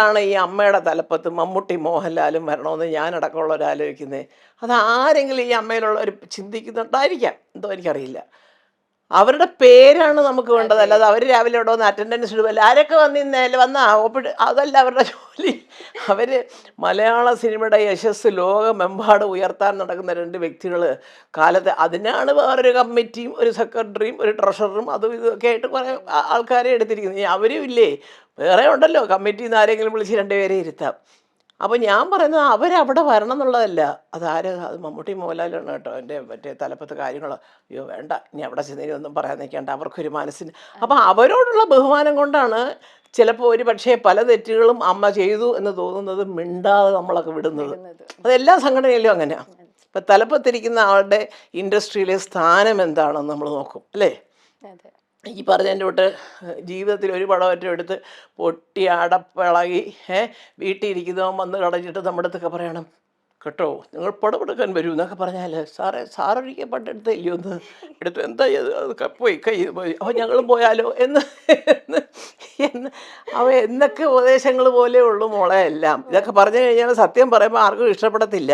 ാണ് ഈ അമ്മയുടെ തലപ്പത്ത് മമ്മൂട്ടി മോഹൻലാലും വരണമെന്ന് ഞാനടക്കമുള്ളവർ ആലോചിക്കുന്നത്. അത് ആരെങ്കിലും ഈ അമ്മയിലുള്ളവർ ചിന്തിക്കുന്നുണ്ടായിരിക്കാം, എന്തോ എനിക്കറിയില്ല. അവരുടെ പേരാണ് നമുക്ക് വേണ്ടത്, അല്ലാതെ അവർ രാവിലെ ഇവിടെ വന്ന് അറ്റൻഡൻസ് ഇടുമല്ല ആരൊക്കെ വന്ന ഒപ്പിട്ട് അതല്ല അവരുടെ ജോലി. അവർ മലയാള സിനിമയുടെ യശസ് ലോകമെമ്പാടും ഉയർത്താൻ നടക്കുന്ന രണ്ട് വ്യക്തികൾ കാലത്ത് അതിനാണ് വേറൊരു കമ്മിറ്റിയും ഒരു സെക്രട്ടറിയും ഒരു ട്രഷററും അതും ഇതൊക്കെ ആയിട്ട് കുറേ ആൾക്കാരെ എടുത്തിരിക്കുന്നത്. അവരും ഇല്ലേ, വേറെ ഉണ്ടല്ലോ, കമ്മിറ്റിയിൽ നിന്ന് ആരെങ്കിലും വിളിച്ച് രണ്ടുപേരെ ഇരുത്താം. അപ്പോൾ ഞാൻ പറയുന്നത് അവരവിടെ വരണം എന്നുള്ളതല്ല. അത് മമ്മൂട്ടി മോഹൻലാലാണ് കേട്ടോ എൻ്റെ മറ്റേ തലപ്പത്ത് കാര്യങ്ങൾ. അയ്യോ വേണ്ട, ഇനി അവിടെ ചെന്ന് ഒന്നും പറയാൻ നിൽക്കേണ്ട, അവർക്കൊരു മനസ്സിന്. അപ്പം അവരോടുള്ള ബഹുമാനം കൊണ്ടാണ് ചിലപ്പോൾ ഒരു പക്ഷേ പല തെറ്റുകളും അമ്മ ചെയ്തു എന്ന് തോന്നുന്നത് മിണ്ടാതെ നമ്മളൊക്കെ വിടുന്നത്. അതെല്ലാ സംഘടനയിലും അങ്ങനെയാണ്. ഇപ്പം തലപ്പത്തിരിക്കുന്ന ആളുടെ ഇൻഡസ്ട്രിയിലെ സ്ഥാനം എന്താണെന്ന് നമ്മൾ നോക്കും അല്ലേ. ഈ പറഞ്ഞതിൻ്റെ തൊട്ട് ജീവിതത്തിൽ ഒരു പടമറ്റം എടുത്ത് പൊട്ടി അടപ്പിളകി വീട്ടിൽ ഇരിക്കുന്നവൻ വന്ന് കളഞ്ഞിട്ട് നമ്മുടെ അടുത്തൊക്കെ പറയണം കേട്ടോ, നിങ്ങൾ പടമെടുക്കാൻ വരൂ എന്നൊക്കെ പറഞ്ഞാൽ സാറൊരിക്കൽ പണ്ടെടുത്ത് ഇല്ലയോ ഒന്ന് എടുത്തു, എന്താ അത് പോയി പോയി അപ്പോൾ ഞങ്ങളും പോയാലോ എന്ന് എന്നൊക്കെ ഉപദേശങ്ങൾ പോലെ ഉള്ളു മോളെ എല്ലാം. ഇതൊക്കെ പറഞ്ഞു കഴിഞ്ഞാൽ സത്യം പറയുമ്പോൾ ആർക്കും ഇഷ്ടപ്പെടത്തില്ല.